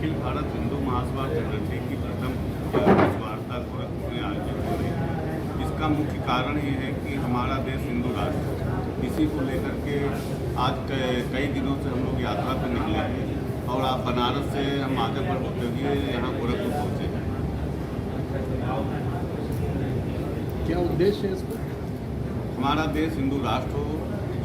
अखिल भारत हिंदू महासभा संगठन की प्रथम प्रेस वार्ता गोरखपुर में आयोजित हो रही है। इसका मुख्य कारण ये है कि हमारा देश हिंदू राष्ट्र, इसी को लेकर के आज कई दिनों से हम लोग यात्रा पर निकले हैं और आप बनारस से हम आगे बढ़ होते हुए यहाँ गोरखपुर पहुँचे हैं। क्या उद्देश्य है इसका? हमारा देश हिंदू राष्ट्र हो,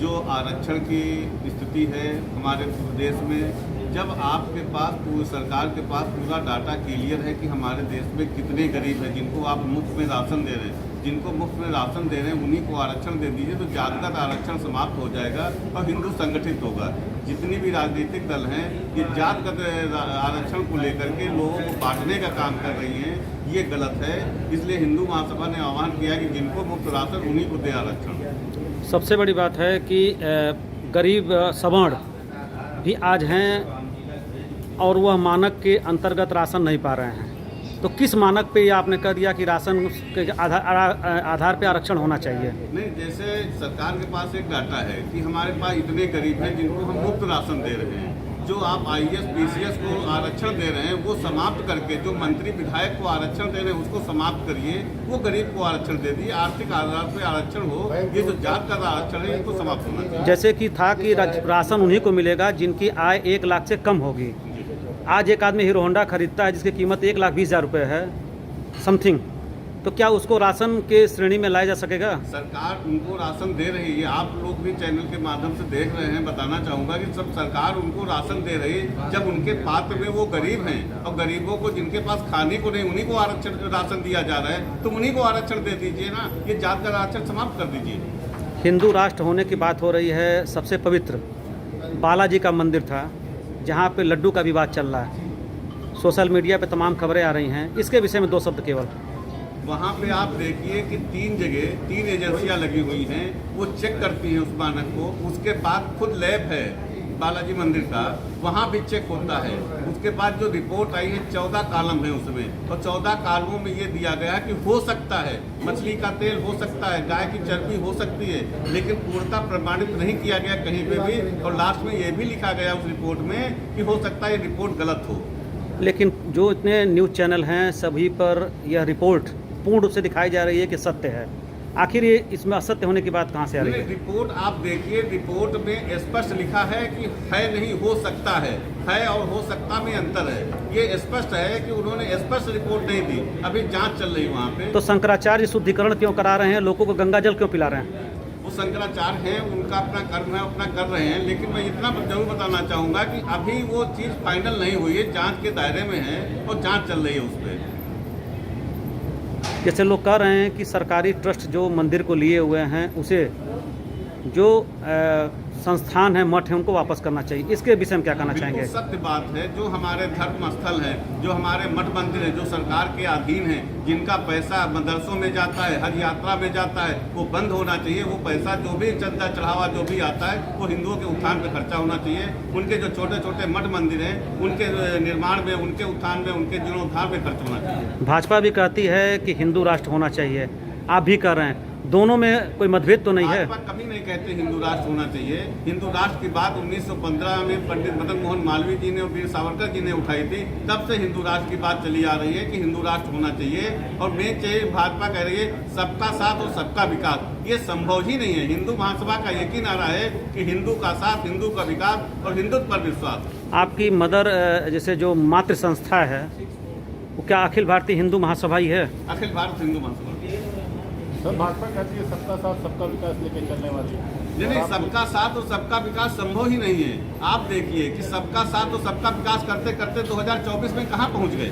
जो आरक्षण की स्थिति है हमारे देश में, जब आपके पास सरकार के पास पूरा डाटा क्लियर है कि हमारे देश में कितने गरीब हैं जिनको आप मुफ्त में राशन दे रहे हैं, जिनको मुफ्त में राशन दे रहे हैं उन्हीं को आरक्षण दे दीजिए तो जातिगत आरक्षण समाप्त हो जाएगा और हिंदू संगठित होगा। जितनी भी राजनीतिक दल हैं ये जातिगत आरक्षण को लेकर के लोगों को बांटने का काम कर रही हैं, ये गलत है। इसलिए हिंदू महासभा ने आह्वान किया कि जिनको मुफ्त राशन उन्हीं को दे आरक्षण। सबसे बड़ी बात है कि गरीब सवर्ण भी आज हैं और वह मानक के अंतर्गत राशन नहीं पा रहे हैं, तो किस मानक पे ये आपने कह दिया कि राशन के आधार पे आरक्षण होना चाहिए? नहीं, जैसे सरकार के पास एक डाटा है कि हमारे पास इतने गरीब हैं जिनको हम मुफ्त राशन दे रहे हैं, जो आप आईएएस पीसीएस को आरक्षण दे रहे हैं वो समाप्त करके जो मंत्री विधायक को आरक्षण दे रहे हैं उसको समाप्त करिए, वो गरीब को आरक्षण दे दिए, आर्थिक आधार पर आरक्षण हो। ये जो जात का आरक्षण है इसको समाप्त होना चाहिए। जैसे कि था कि राशन उन्हीं को मिलेगा जिनकी आय 1 लाख से कम होगी। आज एक आदमी हीरो होंडा खरीदता है जिसकी कीमत 1,20,000 रुपये है समथिंग, तो क्या उसको राशन के श्रेणी में लाया जा सकेगा? सरकार उनको राशन दे रही है, आप लोग भी चैनल के माध्यम से देख रहे हैं। बताना चाहूँगा कि सब सरकार उनको राशन दे रही है जब उनके पात्र में वो गरीब हैं, और गरीबों को जिनके पास खाने को नहीं उन्हीं को आरक्षण राशन दिया जा रहा है, तो उन्हीं को आरक्षण दे दीजिए ना, ये जात का आरक्षण समाप्त कर दीजिए। हिंदू राष्ट्र होने की बात हो रही है। सबसे पवित्र बालाजी का मंदिर था जहाँ पे लड्डू का विवाद चल रहा है, सोशल मीडिया पे तमाम खबरें आ रही हैं, इसके विषय में 2 शब्द केवल। वहाँ पे आप देखिए कि 3 जगह 3 एजेंसियाँ लगी हुई हैं, वो चेक करती हैं उस मानक को। उसके बाद खुद लैब है बालाजी मंदिर का, वहाँ भी चेक होता है। उसके बाद जो रिपोर्ट आई है 14 कॉलम है उसमें, और 14 कॉलमों में ये दिया गया कि हो सकता है मछली का तेल हो सकता है, गाय की चर्बी हो सकती है, लेकिन पूर्णतः प्रमाणित नहीं किया गया कहीं पे भी। और लास्ट में ये भी लिखा गया उस रिपोर्ट में कि हो सकता है ये रिपोर्ट गलत हो। लेकिन जो इतने न्यूज़ चैनल हैं सभी पर यह रिपोर्ट पूर्ण रूप से दिखाई जा रही है कि सत्य है। आखिर ये इसमें असत्य होने की बात कहाँ से आ रही है? रिपोर्ट आप देखिए, रिपोर्ट में स्पष्ट लिखा है कि है नहीं हो सकता है और हो सकता में अंतर है। ये स्पष्ट है कि उन्होंने स्पष्ट रिपोर्ट नहीं दी, अभी जांच चल रही है वहाँ पे। तो शंकराचार्य शुद्धिकरण क्यों करा रहे हैं, लोगों को गंगा जल क्यों पिला रहे हैं? वो शंकराचार्य हैं, उनका अपना कर्म है, अपना कर रहे हैं। लेकिन मैं इतना जरूर बताना चाहूँगा कि अभी वो चीज़ फाइनल नहीं हुई है, जाँच के दायरे में है और जाँच चल रही है उस पर। जैसे लोग कह रहे हैं कि सरकारी ट्रस्ट जो मंदिर को लिए हुए हैं उसे जो संस्थान है, मठ है, उनको वापस करना चाहिए, इसके विषय में क्या कहना चाहेंगे? सत्य बात है, जो हमारे धर्म स्थल है, जो हमारे मठ मंदिर है, जो सरकार के अधीन है, जिनका पैसा मदरसों में जाता है, हर यात्रा में जाता है, वो बंद होना चाहिए। वो पैसा जो भी चंदा चढ़ावा जो भी आता है वो हिंदुओं के उत्थान पे खर्चा होना चाहिए। उनके जो छोटे छोटे मठ मंदिर हैं उनके निर्माण में, उनके उत्थान में, उनके जीर्णोद्धार में खर्च होना चाहिए। भाजपा भी कहती है कि हिंदू राष्ट्र होना चाहिए, आप भी कह रहे हैं, दोनों में कोई मतभेद तो नहीं है? भाजपा कभी नहीं कहते हिंदू राष्ट्र होना चाहिए। हिंदू राष्ट्र की बात 1915 में पंडित मदन मोहन मालवीय जी ने और वीर सावरकर जी ने उठाई थी, तब से हिंदू राष्ट्र की बात चली आ रही है कि हिंदू राष्ट्र होना चाहिए। और मेन चाहिए, भाजपा कह रही है सबका साथ और सबका विकास, ये संभव ही नहीं है। हिंदू महासभा का एक ही नारा है कि हिंदू का साथ, हिंदू का विकास और हिंदुत्व पर विश्वास। आपकी मदर जैसे जो मातृ संस्था है वो क्या अखिल भारतीय हिंदू महासभा ही है? अखिल भारत हिंदू महासभा। सर, भाजपा कहती है सबका साथ सबका विकास लेके चलने वाली है। नहीं, सबका साथ और सबका विकास संभव ही नहीं है। आप देखिए कि सबका साथ और सबका विकास करते करते 2024 में कहाँ पहुँच गए?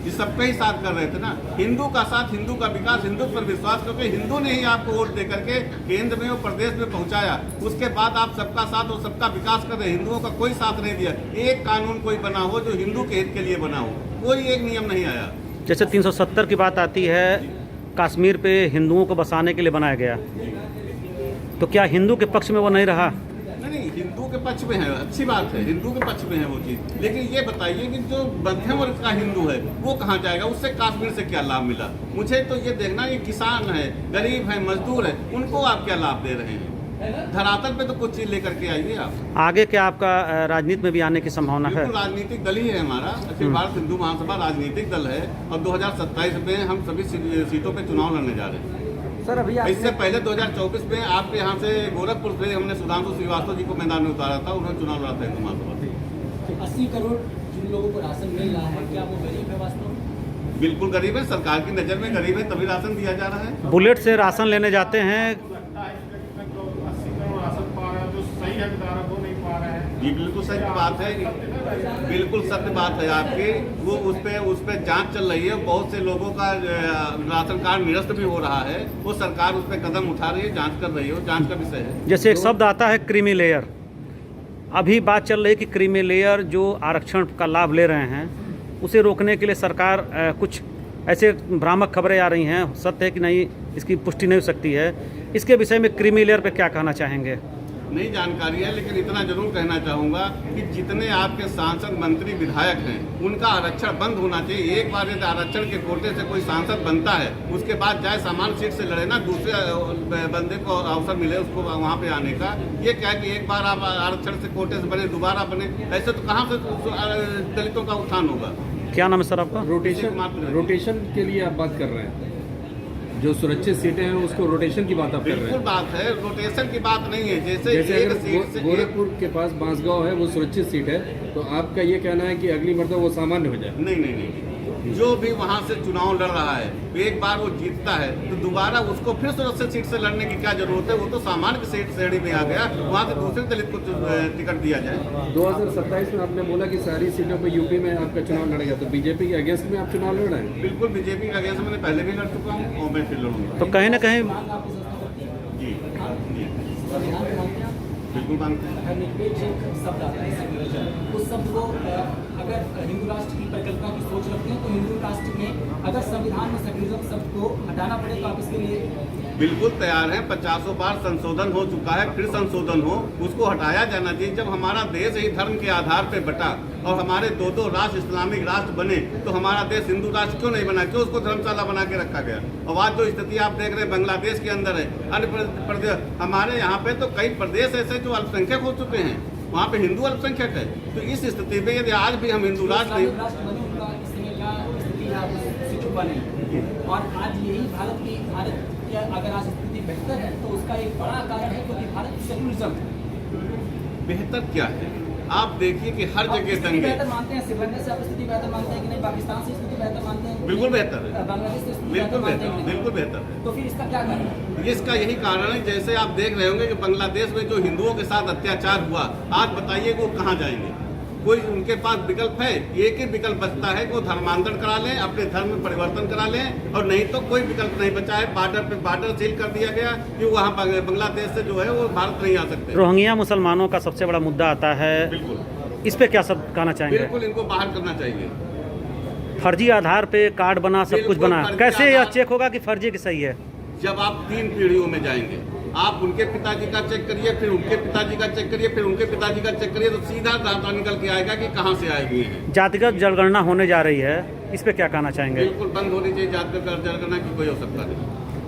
ये सबका ही साथ कर रहे थे ना। हिंदू का साथ, हिंदू का विकास, हिंदुत्व पर विश्वास, क्योंकि हिंदू ने ही आपको वोट दे करके केंद्र में और प्रदेश में पहुंचाया। उसके बाद आप सबका साथ और सबका विकास कर रहे हैं, हिंदुओं का कोई साथ नहीं दिया। एक कानून कोई बना हो जो हिंदू के हित के लिए बना हो, कोई एक नियम नहीं आया। जैसे 370 की बात आती है, कश्मीर पे हिंदुओं को बसाने के लिए बनाया गया, तो क्या हिंदू के पक्ष में वो नहीं रहा? नहीं, हिंदू के पक्ष में है, अच्छी बात है, हिंदू के पक्ष में है वो चीज़। लेकिन ये बताइए कि जो मध्यम वर्ग का हिंदू है वो कहाँ जाएगा? उससे कश्मीर से क्या लाभ मिला? मुझे तो ये देखना, ये किसान है, गरीब है, मजदूर है, उनको आप क्या लाभ दे रहे हैं? धरातल पे तो कुछ चीज लेकर के आइए आप। आगे क्या आपका राजनीति में भी आने की संभावना है? बिल्कुल राजनीतिक दल ही है हमारा, अखिल भारत हिंदू महासभा राजनीतिक दल है और 2027 में हम सभी सीटों पे चुनाव लड़ने जा रहे हैं। सर अभी इससे पहले 2024 में आपके यहाँ से गोरखपुर से हमने सुधांशु श्रीवास्तव जी को मैदान में उतारा था, उन्होंने चुनाव लड़ा था हिंदू महासभा से। 80 करोड़ जिन लोगों को राशन मिल रहा है, क्या वो गरीब है वास्तव में? बिल्कुल गरीब है, सरकार की नज़र में गरीब है तभी राशन दिया जा रहा है। बुलेट से राशन लेने जाते हैं, लगता है कि जो 80 करोड़ राशन पा रहे हैं, जो सही हकदार है वो नहीं पा रहे हैं। ये बिल्कुल सही बात है, बिल्कुल सत्य बात है आपकी। वो उस पे जांच चल रही है, बहुत से लोगों का राशन कार्ड निरस्त भी हो रहा है, वो सरकार उस पर कदम उठा रही है, जांच कर रही है, वो जांच का विषय है। जैसे एक शब्द आता है क्रीमी लेयर, अभी बात चल रही है कि क्रीमी लेयर जो आरक्षण का लाभ ले रहे हैं उसे रोकने के लिए सरकार कुछ ऐसे भ्रामक खबरें आ रही हैं, सत्य है कि नहीं इसकी पुष्टि नहीं हो सकती है। इसके विषय में क्रीमी लेयर पे क्या कहना चाहेंगे? नहीं जानकारी है, लेकिन इतना जरूर कहना चाहूँगा कि जितने आपके सांसद मंत्री विधायक हैं उनका आरक्षण बंद होना चाहिए। एक बार यदि आरक्षण के कोटे से कोई सांसद बनता है उसके बाद जाए सामान्य सीट से लड़े ना, दूसरे बंदे को अवसर मिले उसको वहाँ पे आने का। ये क्या कि एक बार आप आरक्षण से कोटे से बने दोबारा बने, ऐसे तो कहाँ से दलितों का उत्थान होगा। क्या नाम है सर आपका? रोटेशन के लिए आप बात कर रहे हैं, जो सुरक्षित सीटें हैं उसको रोटेशन की बात आप कर रहे बिल्कुल हैं। बात है, रोटेशन की बात नहीं है। जैसे अगर एक सीट से गोरखपुर के पास बांसगांव है वो सुरक्षित सीट है, तो आपका ये कहना है कि अगली मर्तबा वो सामान्य हो जाए? नहीं, जो भी वहाँ से चुनाव लड़ रहा है एक बार वो जीतता है तो दोबारा उसको फिर सुरक्षित सीट से लड़ने की क्या जरूरत है? वो तो सामान्य की सीट श्रेणी में आ गया, वहाँ से दूसरे दलित को टिकट दिया जाए। 2027 में आपने बोला कि सारी सीटों पर यूपी में आपका चुनाव लड़ेगा, तो बीजेपी के अगेंस्ट में आप चुनाव लड़ रहे हैं? बिल्कुल बीजेपी के अगेंस्ट मैंने पहले भी लड़ चुका हूँ और मैं फिर लड़ूंगा। तो कहीं ना कहीं मांग आपकी संस्था करती है? जी संविधान को मानते हैं आप? बिल्कुल मानते हैं। अगर निरपेक्ष एक शब्द आता है सेक्युलरिज्म, उस शब्द को अगर हिंदू राष्ट्र की परिकल्पना की सोच रखते हैं तो हिंदू राष्ट्र में अगर संविधान में सेक्युलरिज्म शब्द को हटाना पड़े तो आप इसके लिए बिल्कुल तैयार है। 50 बार संशोधन हो चुका है, फिर संशोधन हो, उसको हटाया जाना चाहिए। जब हमारा देश ही धर्म के आधार पर बटा और हमारे दो राष्ट्र इस्लामिक राष्ट्र बने तो हमारा देश हिंदू राष्ट्र क्यों नहीं बना? क्यों उसको धर्मशाला बना के रखा गया? और आज जो स्थिति आप देख रहे हैं बांग्लादेश के अंदर है, अन्य प्रदेश, हमारे यहाँ पे तो कई प्रदेश ऐसे जो अल्पसंख्यक हो चुके हैं, वहाँ पे हिंदू अल्पसंख्यक है। तो इस स्थिति में यदि आज भी हम हिंदू राष्ट्र राष्ट्र बने, उनका इस समय क्या स्थिति है आप उससे छुपा नहीं। और आज यही भारत की अगर आज स्थिति बेहतर है तो उसका एक बड़ा कारण है क्योंकि भारत सेक्युलरिज्म बेहतर क्या है? आप देखिए कि हर जगह दंगे। बेहतर मानते हैं, श्रीलंका से आप स्थिति बेहतर मानते हैं कि नहीं? पाकिस्तान से स्थिति बेहतर मानते हैं? बिल्कुल बेहतर है, बांग्लादेश से स्थिति बिल्कुल मानते हैं बेहतर, कि नहीं? बिल्कुल बेहतर है। तो फिर इसका क्या कारण है? इसका यही कारण है, जैसे आप देख रहे होंगे कि बांग्लादेश में जो हिंदुओं के साथ अत्याचार हुआ, आज बताइए वो कहाँ जाएंगे? कोई उनके पास विकल्प है? एक ही विकल्प बचता है कि वो धर्मांतरण करा लें, अपने धर्म में परिवर्तन करा लें, और नहीं तो कोई विकल्प नहीं बचा है। बॉर्डर सील कर दिया गया कि वहाँ बांग्लादेश से जो है वो भारत नहीं आ सकते। रोहिंग्या मुसलमानों का सबसे बड़ा मुद्दा आता है, बिल्कुल इस पे क्या सब कहना चाहेंगे? बिल्कुल इनको बाहर करना चाहिए। फर्जी आधार पे कार्ड बना, सब कुछ बिल्कुल बना, फर्जी कैसे यह आधार- चेक होगा कि फर्जी की सही है? जब आप 3 पीढ़ियों में जाएंगे, आप उनके पिताजी का चेक करिए, फिर उनके पिताजी का चेक करिए, फिर उनके पिताजी का चेक करिए, तो सीधा डाटा निकल के आएगा कि कहाँ से आए हुए हैं। जातिगत जनगणना होने जा रही है, इस पे क्या कहना चाहेंगे? बिल्कुल बंद होनी चाहिए जातिगत जनगणना की, कोई आवश्यकता नहीं।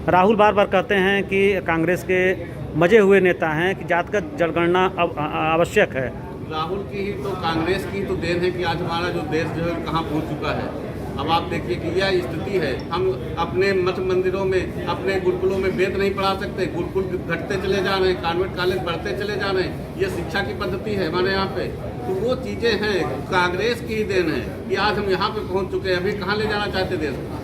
राहुल बार बार कहते हैं कि कांग्रेस के मजे हुए नेता हैं कि जातिगत जनगणना अब आवश्यक है। राहुल की ही तो, कांग्रेस की तो देन है कि आज हमारा जो देश जो है कहाँ पहुँच चुका है। अब आप देखिए कि यह स्थिति है, हम अपने मठ मंदिरों में, अपने गुरुकुलों में वेद नहीं पढ़ा सकते, गुरुकुल घटते चले जा रहे हैं, कॉन्वेंट कॉलेज बढ़ते चले जा रहे हैं। ये शिक्षा की पद्धति है हमारे यहाँ पे। तो वो चीज़ें हैं, कांग्रेस की ही देन है कि आज हम यहाँ पे पहुँच चुके हैं। अभी कहाँ ले जाना चाहते देश को?